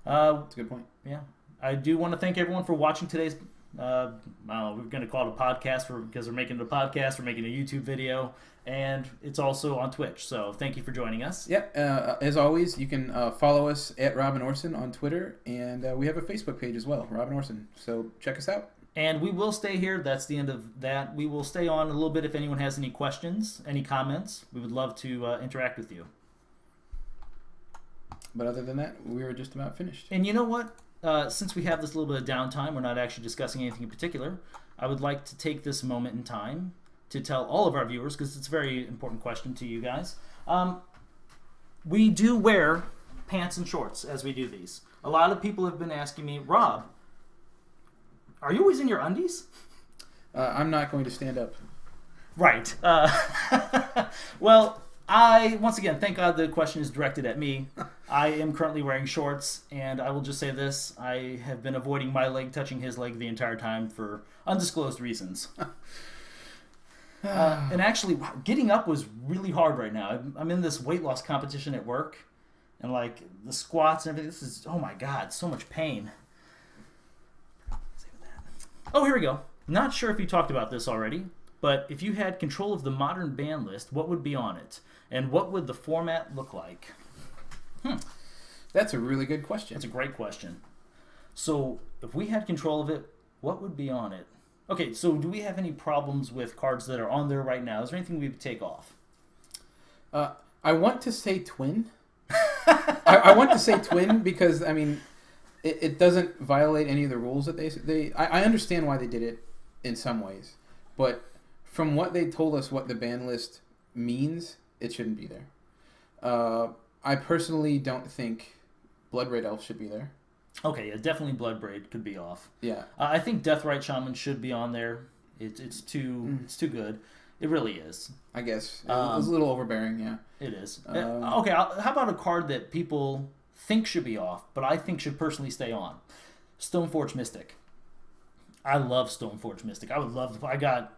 That's a good point.
Yeah, I do want to thank everyone for watching today's. I don't know, we're going to call it a podcast because we're making it a podcast. We're making a YouTube video, and it's also on Twitch. So thank you for joining us.
Yep. As always, you can follow us at Robin Orson on Twitter, and we have a Facebook page as well, Robin Orson. So check us out.
And we will stay here. That's the end of that. We will stay on a little bit if anyone has any questions, any comments. We would love to interact with you.
But other than that, we were just about finished.
And you know what? Since we have this little bit of downtime, we're not actually discussing anything in particular, I would like to take this moment in time to tell all of our viewers, because it's a very important question to you guys. We do wear pants and shorts as we do these. A lot of people have been asking me, Rob, are you always in your undies?
I'm not going to stand up.
Right. Well, once again, thank God the question is directed at me. I am currently wearing shorts, and I will just say this. I have been avoiding my leg touching his leg the entire time for undisclosed reasons. And actually, getting up was really hard right now. I'm in this weight loss competition at work, and like the squats and everything, this is, oh my God, so much pain. Oh, here we go. Not sure if you talked about this already, but if you had control of the modern ban list, what would be on it? And what would the format look like?
That's a really good question.
That's a great question. So, if we had control of it, what would be on it? Okay, so do we have any problems with cards that are on there right now? Is there anything we would take off?
I want to say twin. I want to say twin because, I mean, it doesn't violate any of the rules that I understand why they did it in some ways, but from what they told us what the ban list means, it shouldn't be there. I personally don't think Bloodbraid Elf should be there.
Okay, yeah, definitely Bloodbraid could be off.
Yeah,
I think Deathrite Shaman should be on there. It's too good. It really is.
I guess it was a little overbearing. Yeah,
it is. Okay, how about a card that people think should be off, but I think should personally stay on? Stoneforge Mystic. I love Stoneforge Mystic. I would love to. I got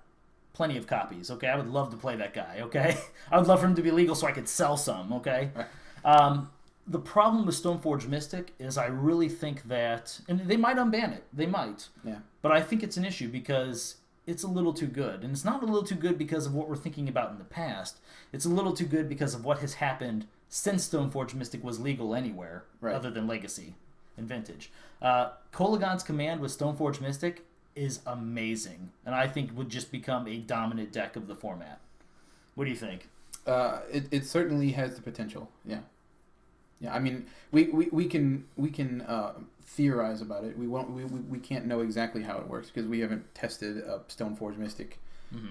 plenty of copies. Okay, I would love to play that guy. Okay, I would love for him to be legal so I could sell some. Okay.
Right.
The problem with Stoneforge Mystic is I really think that, and they might unban it. They might.
Yeah.
But I think it's an issue because it's a little too good. And it's not a little too good because of what we're thinking about in the past. It's a little too good because of what has happened since Stoneforge Mystic was legal anywhere, other than Legacy and Vintage. Kolaghan's Command with Stoneforge Mystic is amazing. And I think would just become a dominant deck of the format. What do you think?
It certainly has the potential. Yeah. Yeah, I mean, we can theorize about it. We can't know exactly how it works because we haven't tested a Stoneforge Mystic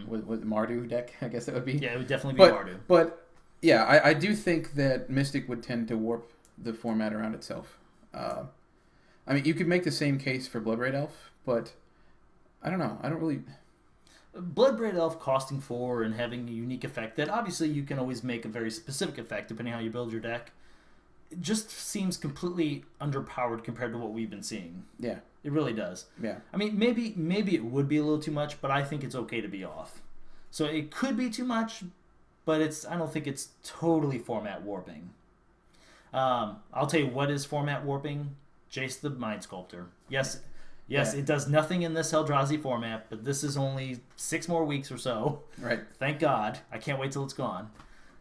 with Mardu deck. I guess that would be.
Yeah, it would definitely be Mardu.
But yeah, I do think that Mystic would tend to warp the format around itself. I mean, you could make the same case for Bloodbraid Elf, but I don't know. I don't really.
Bloodbraid Elf costing 4 and having a unique effect that obviously you can always make a very specific effect depending on how you build your deck. It just seems completely underpowered compared to what we've been seeing.
Yeah.
It really does.
Yeah.
I mean, maybe it would be a little too much, but I think it's okay to be off. So it could be too much, but I don't think it's totally format warping. I'll tell you what is format warping. Jace the Mind Sculptor. Yes, yeah. It does nothing in this Eldrazi format, but this is only 6 more weeks or so.
Right.
Thank God. I can't wait till it's gone.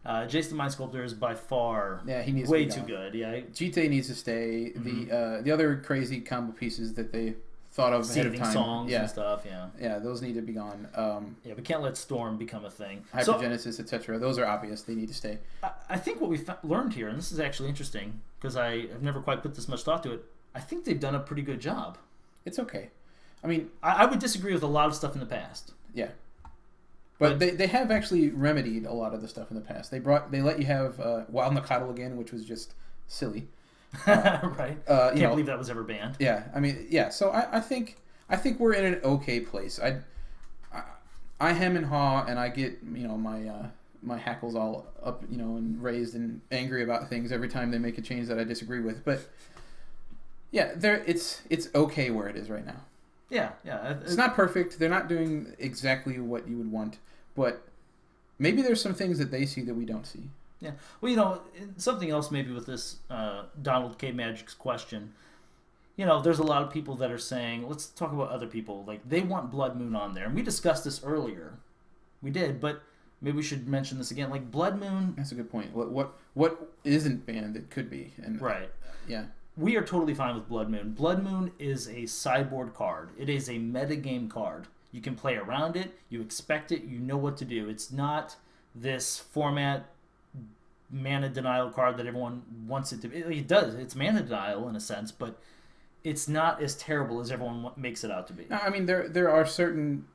Jace the Mind Sculptor is by far
he needs
way
to be
too
gone.
good. Yeah,
Jite needs to stay. The other crazy combo pieces that they thought of ahead of time,
songs and stuff.
Yeah, those need to be gone.
We can't let Storm become a thing.
Hypergenesis, etc. Those are obvious. They need to stay.
I think what we've learned here, and this is actually interesting because I have never quite put this much thought to it. I think they've done a pretty good job.
It's okay. I mean,
I would disagree with a lot of stuff in the past.
Yeah. But they have actually remedied a lot of the stuff in the past. They let you have Wild Nakatl again, which was just silly.
Right. Can't believe that was ever banned.
Yeah. I mean, yeah. So I think we're in an okay place. I hem and haw, and I get my hackles all up, and raised and angry about things every time they make a change that I disagree with. But yeah, it's okay where it is right now.
Yeah.
It's not perfect. They're not doing exactly what you would want, but maybe there's some things that they see that we don't see.
Yeah. Well, something else maybe with this Donald K. Magic's question. There's a lot of people that are saying, let's talk about other people. Like, they want Blood Moon on there. And we discussed this earlier. We did, but maybe we should mention this again. Like, Blood Moon...
That's a good point. What isn't banned that could be?
Right.
Yeah.
We are totally fine with Blood Moon. Blood Moon is a sideboard card. It is a metagame card. You can play around it. You expect it. You know what to do. It's not this format mana denial card that everyone wants it to be. It does. It's mana denial in a sense, but it's not as terrible as everyone makes it out to be.
I mean, there are certain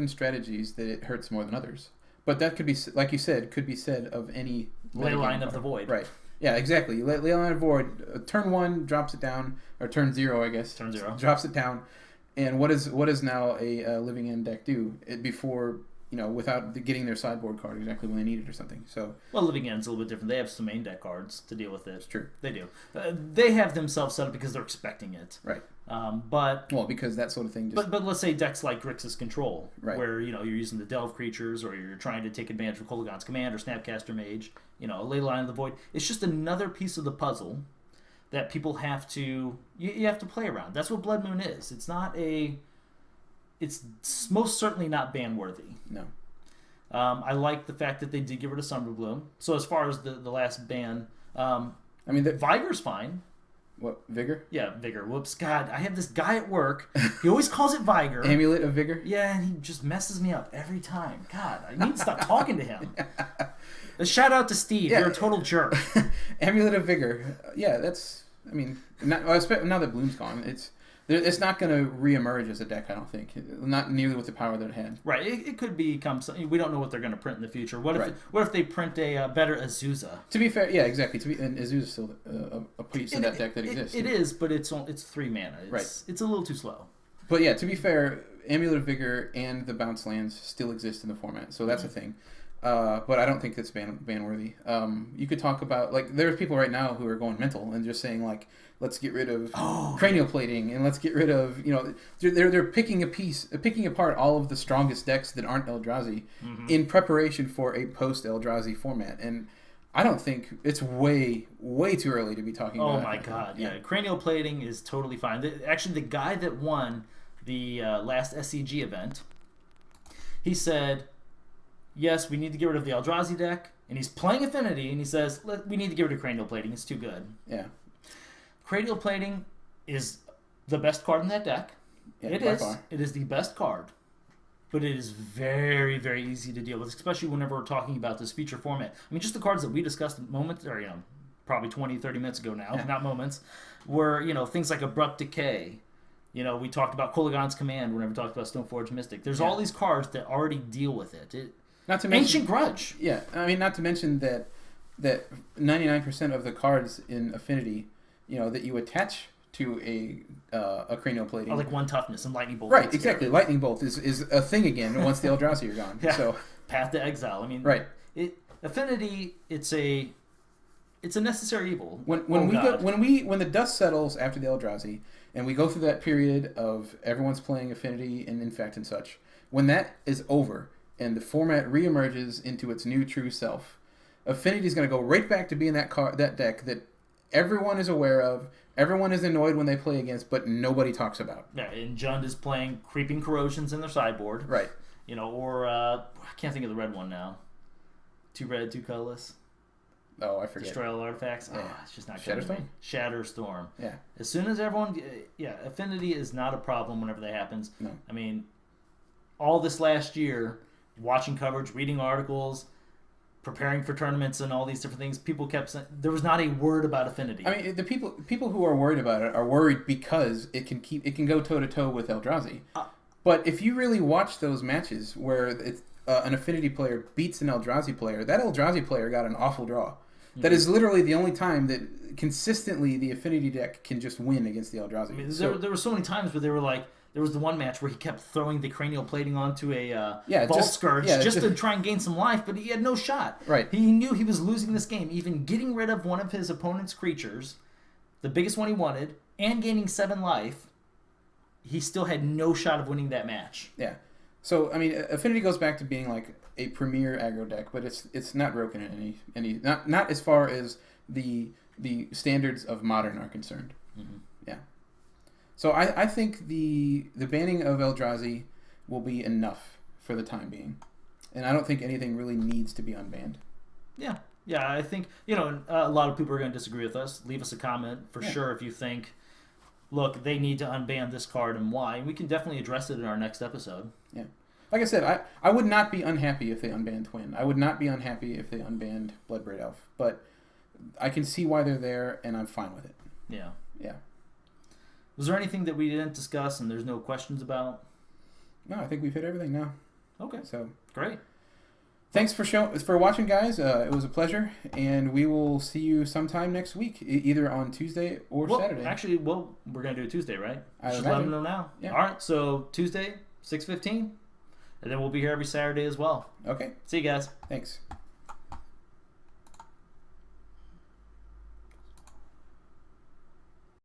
strategies that it hurts more than others. But that could be, like you said, could be said of any
Leyline of the Void.
Right. Yeah, exactly. Leyline of the Void, turn 1 drops it down, or turn 0, I guess.
Turn 0
drops it down. And what does now a Living End deck do? Before, without getting their sideboard card exactly when they need it or something. So
Living End's a little bit different. They have some main deck cards to deal with it. It's
true.
They do. They have themselves set up because they're expecting it.
Right. Because that sort of thing.
But let's say decks like Grixis Control,
right,
where you're using the Delve creatures, or you're trying to take advantage of Kolaghan's Command or Snapcaster Mage. A Leyline of the Void. It's just another piece of the puzzle that people have to you have to play around. That's what Blood Moon is. It's not It's most certainly not ban worthy.
No.
I like the fact that they did get rid of Summer Bloom. So as far as the last ban, Vigor's fine.
What, Vigor?
Yeah, Vigor. Whoops, God, I have this guy at work. He always calls it Vigor.
Amulet of Vigor?
Yeah, and he just messes me up every time. God, I need to stop talking to him. A shout out to Steve. Yeah. You're a total jerk.
Amulet of Vigor. Yeah, that's... now that Bloom's gone, it's not going to reemerge as a deck, I don't think. Not nearly with the power that it had.
Right. It could become something. We don't know what they're going to print in the future. What if they print a better Azusa?
To be fair, yeah, exactly. And Azusa's still a piece of that deck that exists.
It is, but it's 3 mana. It's a little too slow.
But yeah, to be fair, Amulet of Vigor and the bounce lands still exist in the format, so that's a thing. But I don't think that's ban-worthy. You could talk about, there's people right now who are going mental and just saying, let's get rid of cranial plating, and let's get rid of, they're picking apart all of the strongest decks that aren't Eldrazi in preparation for a post-Eldrazi format. And I don't think it's way, way too early to be talking about.
Oh my God, yeah. Cranial plating is totally fine. Actually, the guy that won the last SCG event, he said, yes, we need to get rid of the Eldrazi deck, and he's playing Affinity, and he says, we need to get rid of cranial plating. It's too good.
Yeah.
Cranial plating is the best card in that deck.
Yeah,
it is. Far. It is the best card. But it is very, very easy to deal with, especially whenever we're talking about this feature format. Just the cards that we discussed moments, or probably 20, 30 minutes ago now, not moments, were, things like Abrupt Decay. We talked about Kolaghan's Command whenever we talked about Stoneforge Mystic. There's all these cards that already deal with it.
Not to mention,
Ancient Grudge.
Yeah, not to mention that 99% of the cards in Affinity, that you attach to a cranial plating,
like 1 toughness and Lightning Bolt.
Right, exactly. Lightning Bolt is a thing again once the Eldrazi are gone.
Yeah.
So
Path to Exile.
Right.
Affinity. It's a necessary evil.
When the dust settles after the Eldrazi, and we go through that period of everyone's playing Affinity and Infect and such, when that is over, and the format reemerges into its new true self, Affinity is going to go right back to being that deck that everyone is aware of, everyone is annoyed when they play against, but nobody talks about.
Yeah, and Jund is playing Creeping Corrosions in their sideboard.
Right.
Or I can't think of the red one now. 2 red, 2 colorless.
Oh, I forget.
Destroy all artifacts.
Yeah.
It's just not
Shatterstorm?
good. Shatterstorm.
Yeah.
As soon as everyone, Affinity is not a problem whenever that happens.
No.
I mean, all this last year, watching coverage, reading articles, preparing for tournaments, and all these different things, people kept saying there was not a word about Affinity.
I mean, the people who are worried about it are worried because it can go toe to toe with Eldrazi. But if you really watch those matches where an Affinity player beats an Eldrazi player, that Eldrazi player got an awful draw. That is literally the only time that consistently the Affinity deck can just win against the Eldrazi.
I mean, there were so many times where they were like, there was the one match where he kept throwing the cranial plating onto a Vault Scourge just to try and gain some life, but he had no shot.
Right.
He knew he was losing this game. Even getting rid of one of his opponent's creatures, the biggest one he wanted, and gaining 7 life, he still had no shot of winning that match.
Yeah. So, I mean, Affinity goes back to being like a premier aggro deck, but it's not broken in any not as far as the standards of Modern are concerned.
Mm-hmm.
Yeah. So I think the banning of Eldrazi will be enough for the time being, and I don't think anything really needs to be unbanned.
Yeah. Yeah, I think, a lot of people are going to disagree with us. Leave us a comment for sure if you think, look, they need to unban this card and why. We can definitely address it in our next episode.
Yeah. Like I said, I would not be unhappy if they unbanned Twin. I would not be unhappy if they unbanned Bloodbraid Elf. But I can see why they're there, and I'm fine with it.
Yeah.
Yeah.
Was there anything that we didn't discuss and there's no questions about?
No, I think we've hit everything now.
Okay.
So
great.
Thanks for watching, guys. It was a pleasure, and we will see you sometime next week, either on Tuesday or Saturday.
Actually, we're going to do it Tuesday, right? Just let them know now.
Yeah.
All right, so Tuesday, 6:15, and then we'll be here every Saturday as well.
Okay.
See you guys.
Thanks.